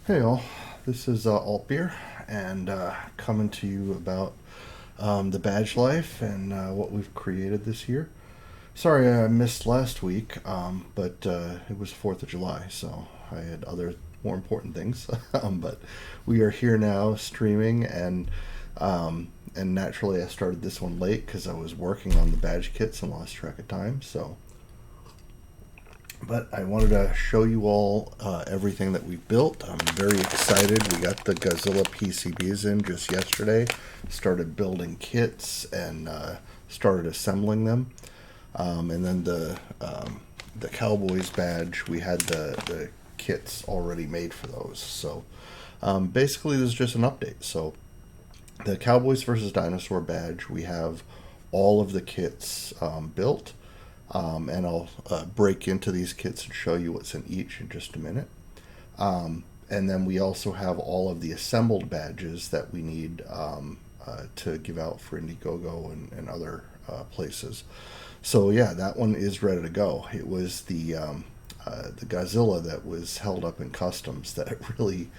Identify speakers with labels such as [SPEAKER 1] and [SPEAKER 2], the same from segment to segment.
[SPEAKER 1] Hey all, this is Altbeer, and coming to you about the badge life and what we've created this year. Sorry I missed last week, but it was 4th of July, so I had other more important things. But we are here now streaming, and naturally I started this one late because I was working on the badge kits and lost track of time. But I wanted to show you all everything that we've built. I'm very excited. We got the Godzilla PCBs in just yesterday. Started building kits and started assembling them. And then the Cowboys badge, we had the kits already made for those. So basically, this is just an update. So the Cowboys versus Dinosaur badge, we have all of the kits built. And I'll break into these kits and show you what's in each in just a minute. And then we also have all of the assembled badges that we need to give out for Indiegogo and other places. So yeah, that one is ready to go. It was the Godzilla that was held up in customs that really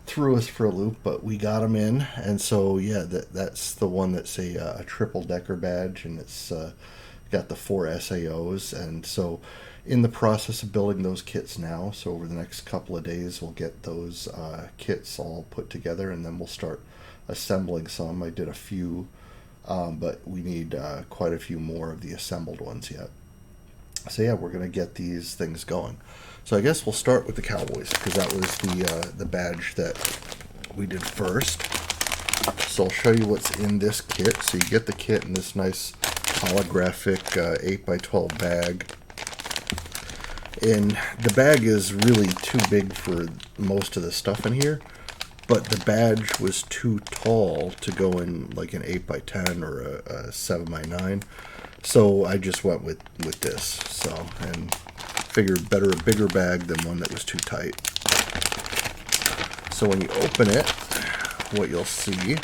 [SPEAKER 1] threw us for a loop, but we got them in. And so yeah, that's the one that's a triple decker badge, and it's got the 4 SAOs. And so in the process of building those kits now, so over the next couple of days we'll get those kits all put together, and then we'll start assembling some. I did a few, but we need quite a few more of the assembled ones yet. So yeah, we're going to get these things going. So I guess we'll start with the Cowboys, because that was the badge that we did first. So I'll show you what's in this kit. So you get the kit in this nice holographic 8x12 bag, and the bag is really too big for most of the stuff in here, but the badge was too tall to go in like an 8x10 or a 7x9, so I just went with this. So, and figured better a bigger bag than one that was too tight. So when you open it, what you'll see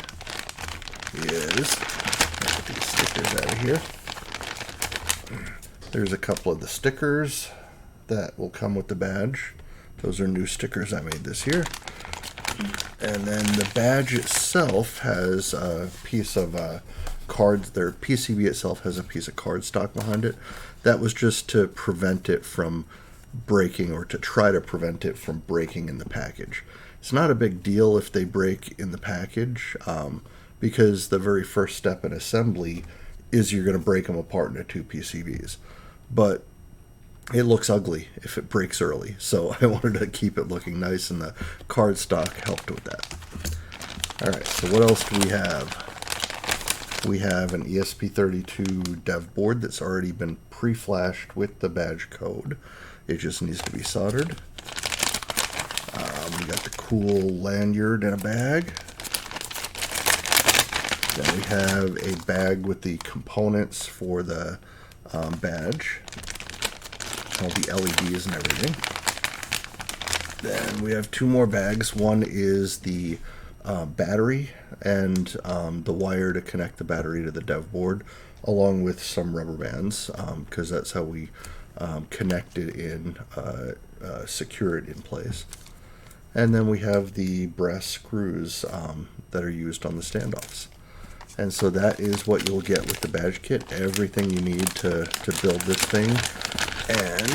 [SPEAKER 1] is, get these stickers out of here. There's a couple of the stickers that will come with the badge. Those are new stickers I made this year. And then the badge itself has a piece of cards. Their PCB itself has a piece of cardstock behind it. That was just to prevent it from breaking, or to try to prevent it from breaking in the package. It's not a big deal if they break in the package, because the very first step in assembly is you're going to break them apart into 2 PCBs. But it looks ugly if it breaks early, so I wanted to keep it looking nice, and the cardstock helped with that. Alright, so what else do we have? We have an ESP32 dev board that's already been pre-flashed with the badge code. It just needs to be soldered. We got the cool lanyard in a bag. Then we have a bag with the components for the badge, all the LEDs and everything. Then we have 2 more bags. One is the battery and the wire to connect the battery to the dev board, along with some rubber bands, because that's how we connect it in, secure it in place. And then we have the brass screws that are used on the standoffs. And so that is what you'll get with the badge kit. Everything you need to build this thing. And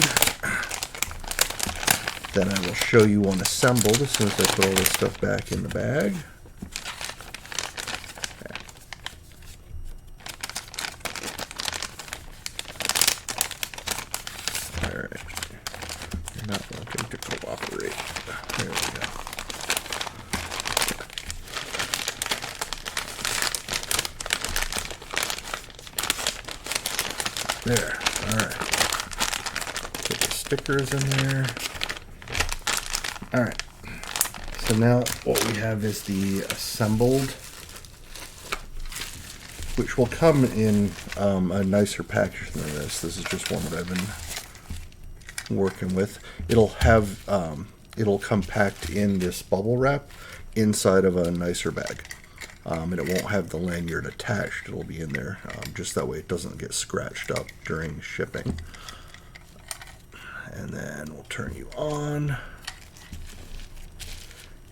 [SPEAKER 1] then I will show you one assembled as soon as I put all this stuff back in the bag. Alright. You're not wanting to cooperate. There we go. There. Alright. Put the stickers in there. Alright. So now what we have is the assembled, which will come in a nicer package than this. This is just one that I've been working with. It'll have it'll come packed in this bubble wrap inside of a nicer bag. And it won't have the lanyard attached. It'll be in there, just that way it doesn't get scratched up during shipping. And then we'll turn you on.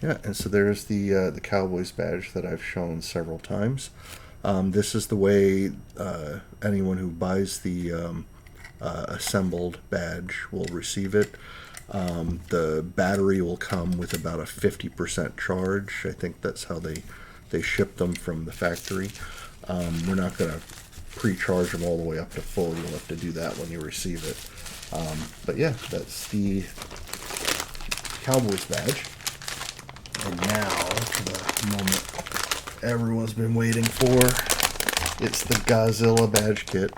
[SPEAKER 1] Yeah, and so there's the Cowboys badge that I've shown several times. This is the way anyone who buys the assembled badge will receive it. The battery will come with about a 50% charge. I think that's how they ship them from the factory. We're not going to pre-charge them all the way up to full. You'll have to do that when you receive it. But yeah, that's the Cowboys badge. And now for the moment everyone's been waiting for. It's the Godzilla badge kit.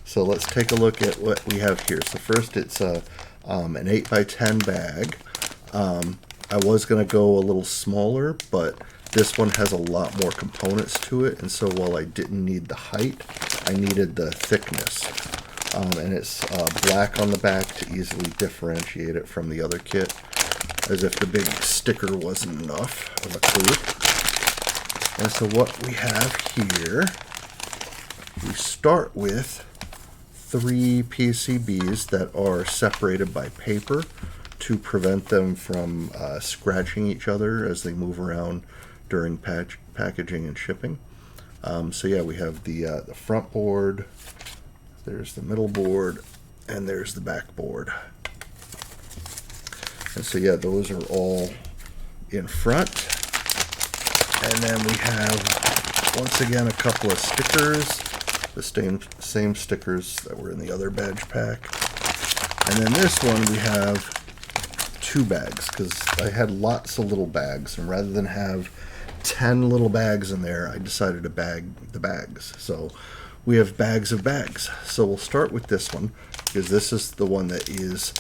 [SPEAKER 1] So let's take a look at what we have here. So first it's an 8x10 bag. I was going to go a little smaller, but this one has a lot more components to it, and so while I didn't need the height, I needed the thickness. And it's black on the back to easily differentiate it from the other kit, as if the big sticker wasn't enough of a clue. And so what we have here, we start with 3 PCBs that are separated by paper to prevent them from scratching each other as they move around during packaging and shipping. So yeah, we have the front board, there's the middle board, and there's the back board. And so yeah, those are all in front. And then we have, once again, a couple of stickers, the same stickers that were in the other badge pack. And then this one we have 2 bags, because I had lots of little bags, and rather than have 10 little bags in there, I decided to bag the bags. So we have bags of bags. So we'll start with this one, because this is the one that is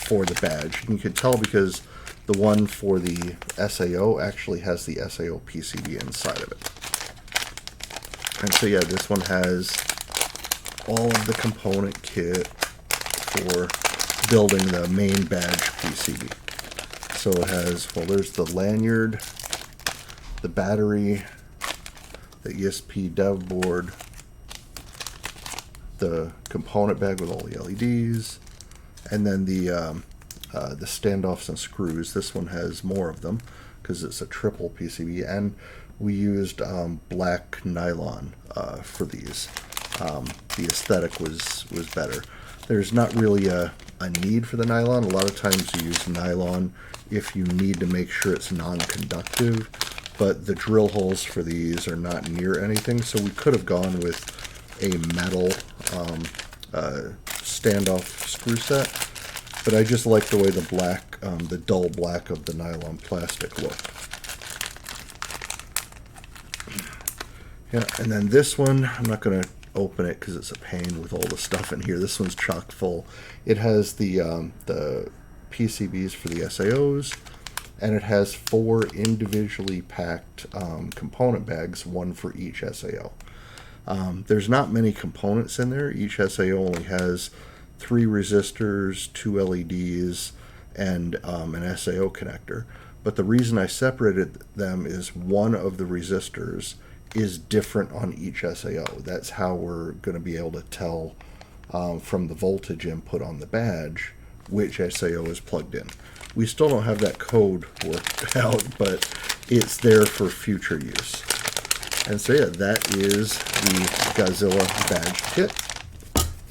[SPEAKER 1] for the badge. And you can tell because the one for the SAO actually has the SAO PCB inside of it. And so yeah, this one has all of the component kit for building the main badge PCB. So it has, well, there's the lanyard, the battery, the ESP dev board, the component bag with all the LEDs, and then the standoffs and screws. This one has more of them because it's a triple PCB, and we used black nylon for these. The aesthetic was better. There's not really a need for the nylon. A lot of times you use nylon if you need to make sure it's non-conductive, but the drill holes for these are not near anything, so we could have gone with a metal standoff screw set, but I just like the way the black, the dull black of the nylon plastic looked. Yeah, and then this one, I'm not going to open it because it's a pain with all the stuff in here. This one's chock full. It has the PCBs for the SAOs, and it has 4 individually packed component bags, one for each SAO. There's not many components in there. Each SAO only has 3 resistors, 2 LEDs, and an SAO connector. But the reason I separated them is one of the resistors is different on each SAO. That's how we're going to be able to tell from the voltage input on the badge which SAO is plugged in. We still don't have that code worked out, but it's there for future use. And so yeah, that is the Godzilla badge kit.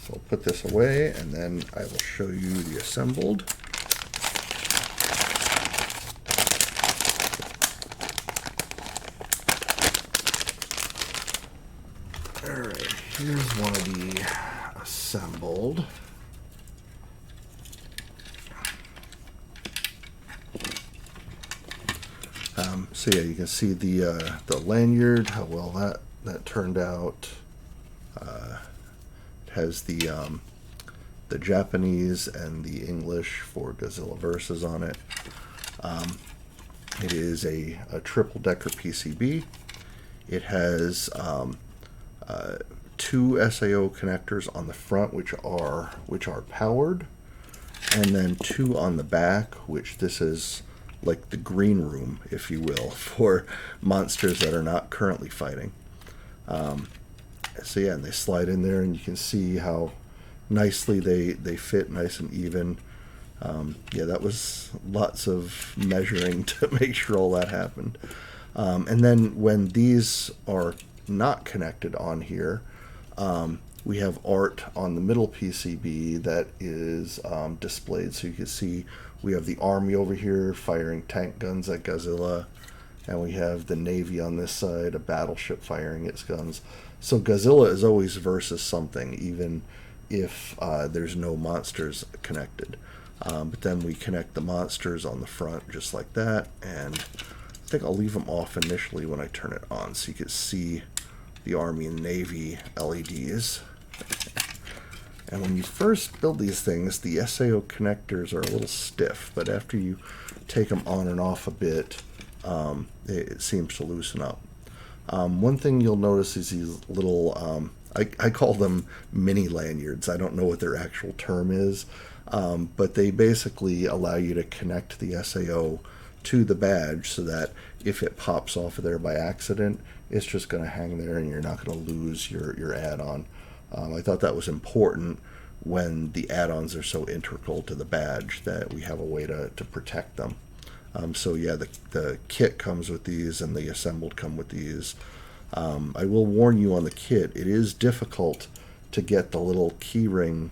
[SPEAKER 1] So I'll put this away, and then I will show you the assembled. Alright, here's one of the assembled. So yeah, you can see the lanyard, how well that turned out. It has the Japanese and the English for Godzilla Versus on it. It is a triple-decker PCB. It has 2 SAO connectors on the front, which are powered, and then 2 on the back, which this is like the green room, if you will, for monsters that are not currently fighting. So yeah, and they slide in there, and you can see how nicely they fit, nice and even. Yeah, that was lots of measuring to make sure all that happened. And then when these are not connected on here, we have art on the middle PCB that is displayed. So you can see we have the Army over here firing tank guns at Godzilla, and we have the Navy on this side, a battleship firing its guns. So Godzilla is always versus something, even if there's no monsters connected. But then we connect the monsters on the front just like that, and I think I'll leave them off initially when I turn it on so you can see the Army and Navy LEDs. And when you first build these things, the SAO connectors are a little stiff, but after you take them on and off a bit, it seems to loosen up. One thing you'll notice is these little, I call them mini lanyards. I don't know what their actual term is, but they basically allow you to connect the SAO to the badge so that if it pops off of there by accident, it's just going to hang there and you're not going to lose your add-on. I thought that was important when the add-ons are so integral to the badge that we have a way to protect them. So yeah, the kit comes with these and the assembled come with these. I will warn you on the kit, it is difficult to get the little keyring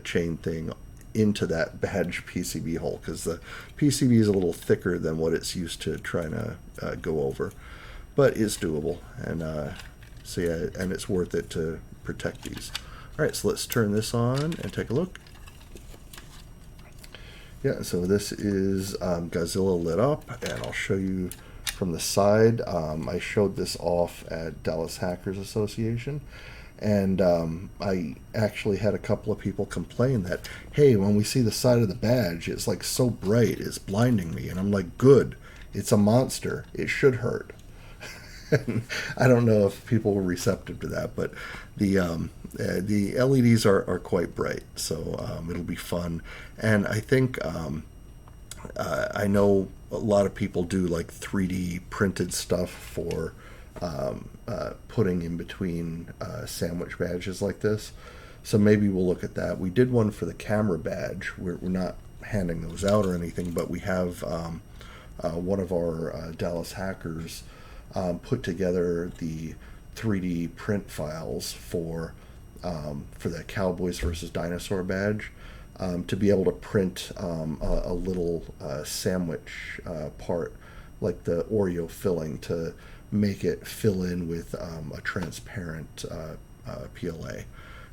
[SPEAKER 1] chain thing into that badge PCB hole because the PCB is a little thicker than what it's used to trying to go over. But it's doable, and so yeah, and it's worth it to protect these. All right, so let's turn this on and take a look. Yeah, so this is Godzilla lit up, and I'll show you from the side. I showed this off at Dallas Hackers Association, and I actually had a couple of people complain that, hey, when we see the side of the badge, it's like so bright, it's blinding me. And I'm like, good, it's a monster, it should hurt. I don't know if people were receptive to that, but the LEDs are quite bright, so it'll be fun. And I think I know a lot of people do like 3D printed stuff for putting in between sandwich badges like this. So maybe we'll look at that. We did one for the camera badge. We're not handing those out or anything, but we have one of our Dallas hackers put together the 3D print files for the Cowboys versus Dinosaur badge to be able to print a little sandwich part like the Oreo filling to make it fill in with a transparent PLA.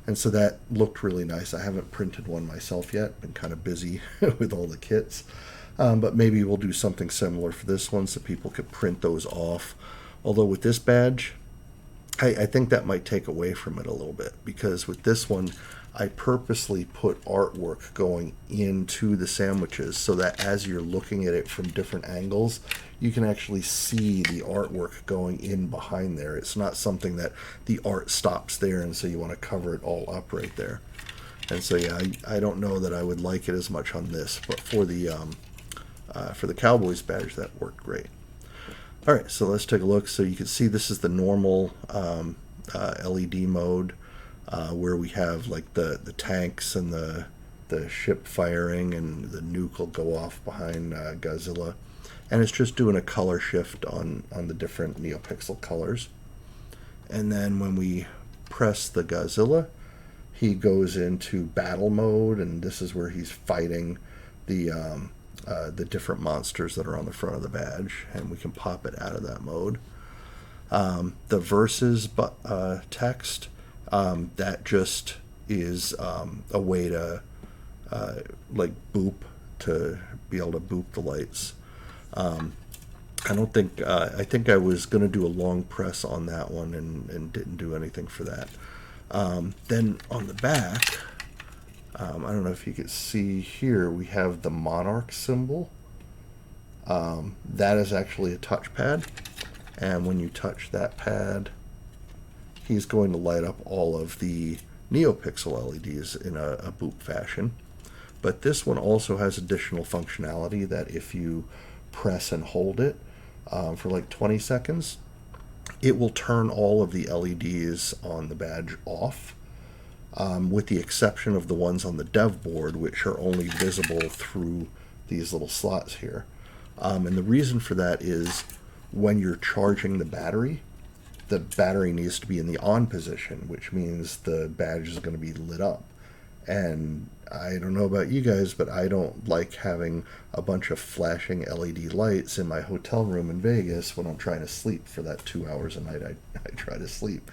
[SPEAKER 1] And so that looked really nice. I haven't printed one myself yet. Been kind of busy with all the kits. But maybe we'll do something similar for this one so people could print those off. Although with this badge, I think that might take away from it a little bit, because with this one, I purposely put artwork going into the sandwiches so that as you're looking at it from different angles, you can actually see the artwork going in behind there. It's not something that the art stops there and so you want to cover it all up right there. And so yeah, I don't know that I would like it as much on this, but for the Cowboys badge, that worked great. All right, so let's take a look. So you can see this is the normal LED mode where we have like the tanks and the ship firing, and the nuke will go off behind Godzilla. And it's just doing a color shift on the different NeoPixel colors. And then when we press the Godzilla, he goes into battle mode, and this is where he's fighting the different monsters that are on the front of the badge, and we can pop it out of that mode. The versus text, that just is a way to like boop, to be able to boop the lights. I don't think I think I was going to do a long press on that one and didn't do anything for that. Then on the back, I don't know if you can see here, we have the Monarch symbol. That is actually a touchpad, and when you touch that pad, he's going to light up all of the NeoPixel LEDs in a boop fashion. But this one also has additional functionality that if you press and hold it for like 20 seconds, it will turn all of the LEDs on the badge off. with the exception of the ones on the dev board, which are only visible through these little slots here. And the reason for that is when you're charging the battery needs to be in the on position, which means the badge is going to be lit up. And I don't know about you guys, but I don't like having a bunch of flashing LED lights in my hotel room in Vegas when I'm trying to sleep for that 2 hours a night I try to sleep.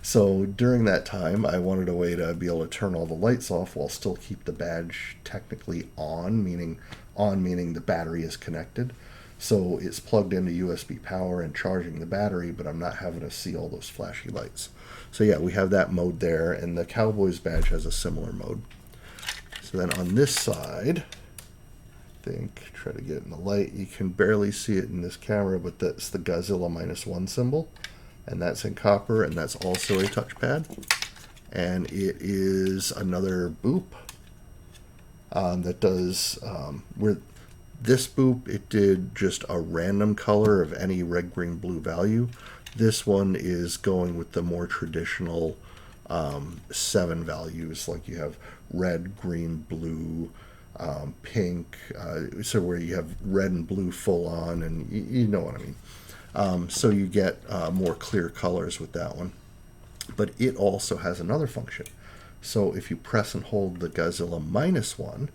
[SPEAKER 1] So during that time, I wanted a way to be able to turn all the lights off while still keep the badge technically meaning the battery is connected. So it's plugged into USB power and charging the battery, but I'm not having to see all those flashy lights. So yeah, we have that mode there, and the Cowboys badge has a similar mode. So then on this side, try to get it in the light. You can barely see it in this camera, but that's the Godzilla -1 symbol, and that's in copper, and that's also a touchpad. And it is another boop that does where this boop, it did just a random color of any red, green, blue value. This one is going with the more traditional 7 values, like you have red, green, blue, pink, so where you have red and blue full on, and you know what I mean. So you get more clear colors with that one. But it also has another function. So if you press and hold the Godzilla -1,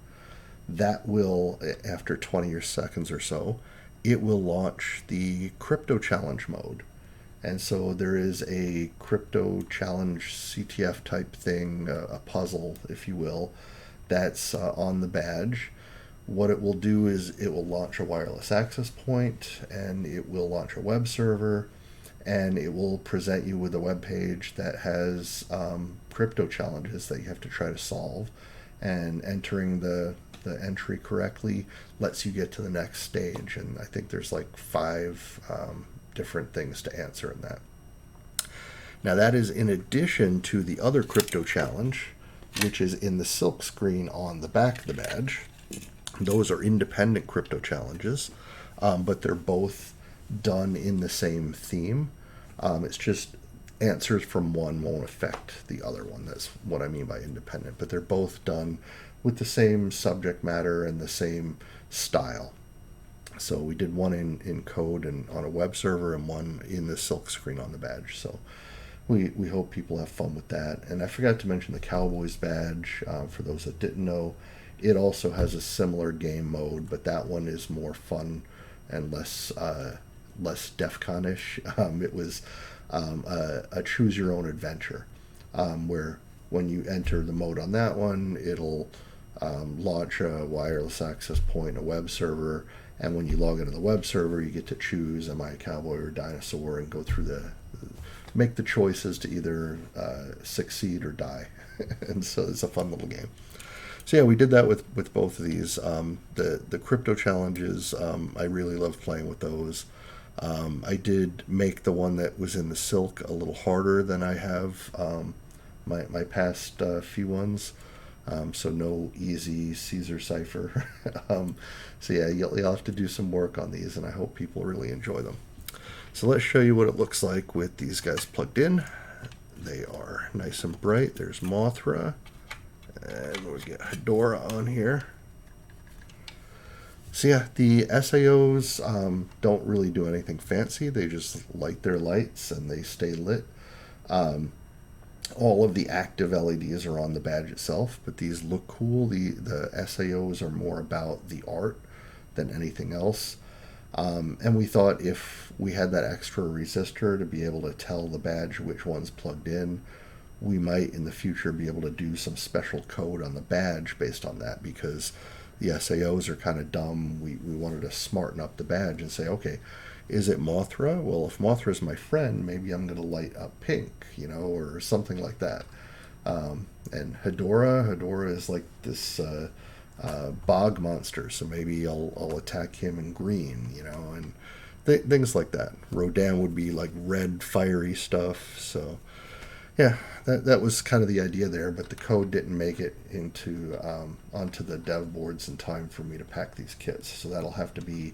[SPEAKER 1] that will, after 20 seconds or so, it will launch the Crypto Challenge mode. And so there is a Crypto Challenge CTF type thing, a puzzle, if you will, that's on the badge. What it will do is it will launch a wireless access point, and it will launch a web server, and it will present you with a web page that has crypto challenges that you have to try to solve. And entering the entry correctly lets you get to the next stage. And I think there's like 5 different things to answer in that. Now that is in addition to the other crypto challenge, which is in the silk screen on the back of the badge. Those are independent crypto challenges, but they're both done in the same theme. It's just answers from one won't affect the other one. That's what I mean by independent. But they're both done with the same subject matter and the same style. So we did one in code and on a web server, and one in the silk screen on the badge. So we hope people have fun with that. And I forgot to mention the Cowboys badge. For those that didn't know, it also has a similar game mode, but that one is more fun and less DEF CON-ish. It was a choose your own adventure, where when you enter the mode on that one, it'll launch a wireless access point, a web server, and when you log into the web server, you get to choose, am I a cowboy or a dinosaur, and go through make the choices to either succeed or die. And so it's a fun little game. So yeah, we did that with both of these. The crypto challenges, I really love playing with those. I did make the one that was in the silk a little harder than I have my past few ones. So no easy Caesar cipher. So yeah, you'll have to do some work on these, and I hope people really enjoy them. So let's show you what it looks like with these guys plugged in. They are nice and bright. There's Mothra, and we'll get Hedorah on here. So yeah, the SAOs don't really do anything fancy. They just light their lights and they stay lit. All of the active LEDs are on the badge itself, but these look cool. The SAOs are more about the art than anything else. And we thought if we had that extra resistor to be able to tell the badge which one's plugged in, we might in the future be able to do some special code on the badge based on that, because the SAOs are kind of dumb. We wanted to smarten up the badge and say, okay, is it Mothra? Well, if Mothra is my friend, maybe I'm going to light up pink, or something like that. And Hedorah is like this bog monster, so maybe I'll attack him in green, and things like that. Rodan would be like red, fiery stuff. So yeah, that was kind of the idea there, but the code didn't make it onto the dev boards in time for me to pack these kits. So that'll have to be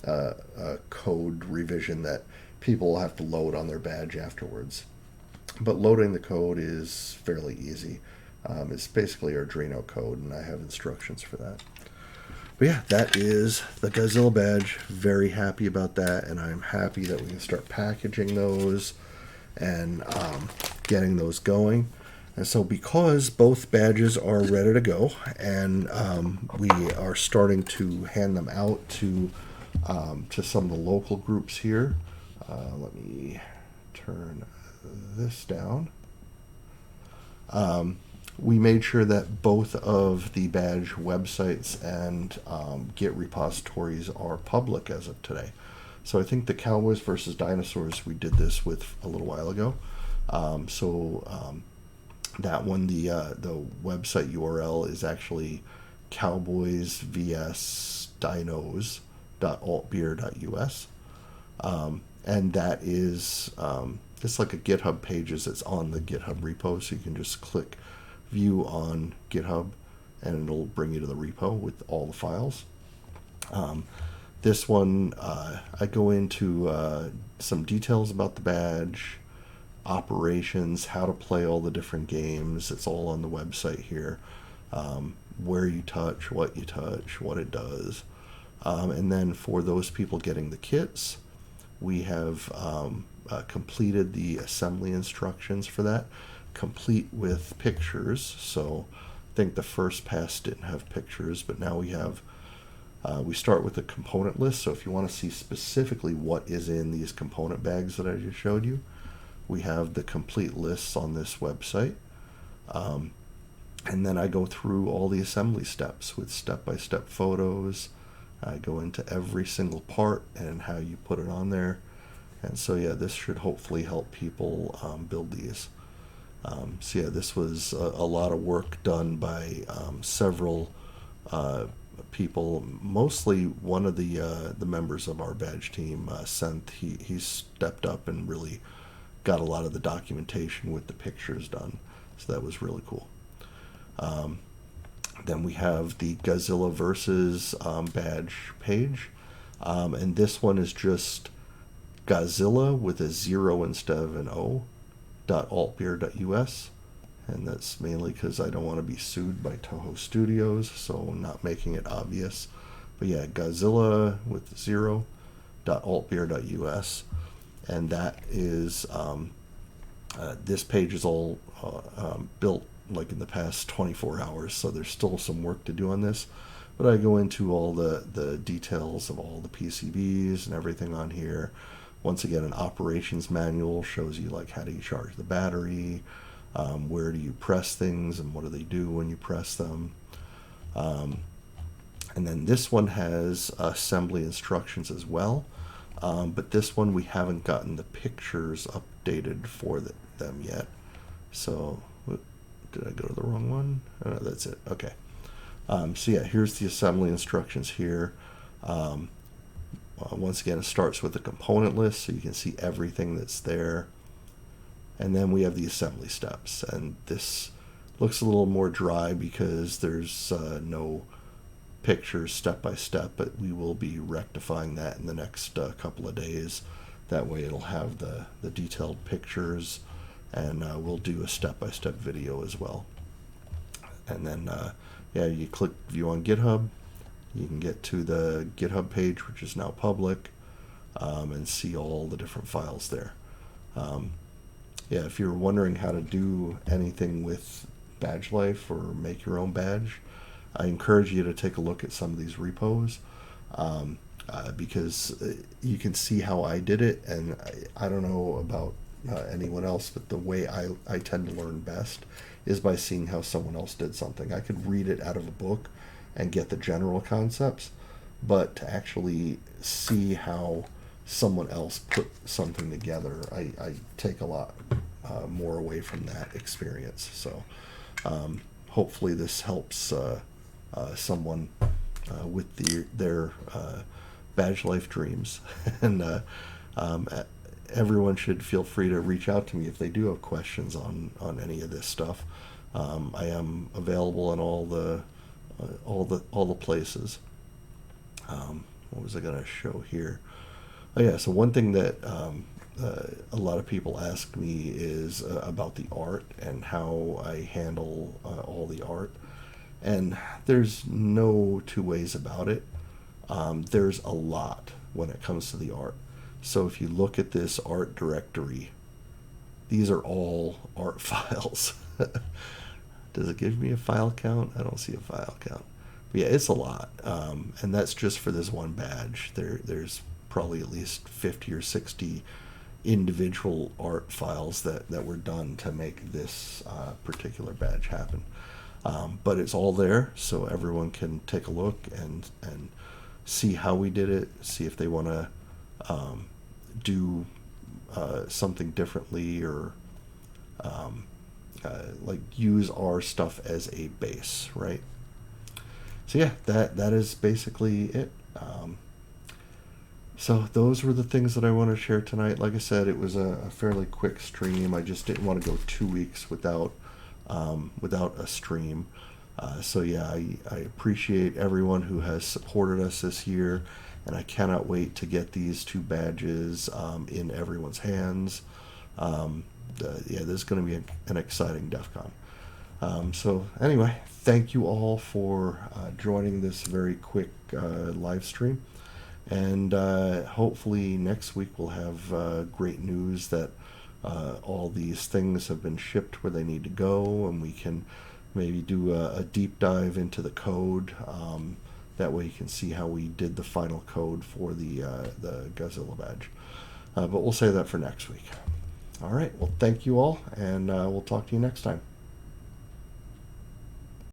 [SPEAKER 1] a code revision that people will have to load on their badge afterwards. but loading the code is fairly easy. It's basically Arduino code, and I have instructions for that. But yeah, that is the Godzilla badge. Very happy about that, and I'm happy that we can start packaging those and getting those going. And so, because both badges are ready to go, and we are starting to hand them out to some of the local groups here. Let me turn this down. We made sure that both of the badge websites and Git repositories are public as of today. So I think the Cowboys versus Dinosaurs, we did this with a little while ago. That one, the website URL is actually Cowboys vs Dinos.altbeer.us. And that is it's like a GitHub pages that's on the GitHub repo, so you can just click view on GitHub and it'll bring you to the repo with all the files. This one, I go into some details about the badge, operations, how to play all the different games. It's all on the website here. Where you touch, what it does. And then for those people getting the kits, we have completed the assembly instructions for that, complete with pictures. So I think the first pass didn't have pictures, but now we have, we start with the component list. So if you want to see specifically what is in these component bags that I just showed you, we have the complete lists on this website. And then I go through all the assembly steps with step-by-step photos. I go into every single part and how you put it on there. And so yeah, this should hopefully help people build these. So yeah, this was a lot of work done by several people. Mostly one of the members of our badge team, Senth, he stepped up and really got a lot of the documentation with the pictures done. So that was really cool. Then we have the Godzilla versus badge page. And this one is just Godzilla with a 0 instead of an O .altbeer.us. And that's mainly because I don't want to be sued by Toho Studios, so not making it obvious. But yeah, Godzilla with 0 .altbeer.us. And that is, this page is all built like in the past 24 hours, so there's still some work to do on this. But I go into all the details of all the PCBs and everything on here. Once again, an operations manual shows you like how do you charge the battery, where do you press things, and what do they do when you press them. And then this one has assembly instructions as well. But this one we haven't gotten the pictures updated for them yet. So, did I go to the wrong one? Oh, no, that's it. Okay. So yeah, here's the assembly instructions here. Once again, it starts with the component list, so you can see everything that's there. And then we have the assembly steps. And this looks a little more dry because there's no pictures step by step, but we will be rectifying that in the next couple of days. That way it'll have the detailed pictures, and we'll do a step-by-step video as well. And then yeah, you click view on GitHub, you can get to the GitHub page, which is now public, and see all the different files there. Yeah, if you're wondering how to do anything with Badge Life or make your own badge, I encourage you to take a look at some of these repos, because you can see how I did it, and I don't know about anyone else, but the way I tend to learn best is by seeing how someone else did something. I could read it out of a book and get the general concepts, but to actually see how someone else put something together, I take a lot more away from that experience. So hopefully this helps someone with their Badge Life dreams. And everyone should feel free to reach out to me if they do have questions on any of this stuff. I am available in all the places. What was I going to show here? Oh yeah, so one thing that a lot of people ask me is about the art and how I handle all the art. And there's no two ways about it. There's a lot when it comes to the art. So if you look at this art directory, these are all art files. Does it give me a file count? I don't see a file count. But yeah, it's a lot. And that's just for this one badge. There's probably at least 50 or 60 individual art files that were done to make this particular badge happen. But it's all there, so everyone can take a look and see how we did it, see if they want to do something differently, or like use our stuff as a base, right? So yeah, that is basically it. So those were the things that I want to share tonight. Like I said, it was a fairly quick stream. I just didn't want to go 2 weeks without a stream. So yeah, I appreciate everyone who has supported us this year, and I cannot wait to get these 2 badges in everyone's hands. Yeah, this is going to be an exciting DEF CON. So anyway, thank you all for joining this very quick live stream. And hopefully next week we'll have great news that all these things have been shipped where they need to go, and we can maybe do a deep dive into the code. That way you can see how we did the final code for the Godzilla badge. But we'll save that for next week. All right, well, thank you all, and we'll talk to you next time.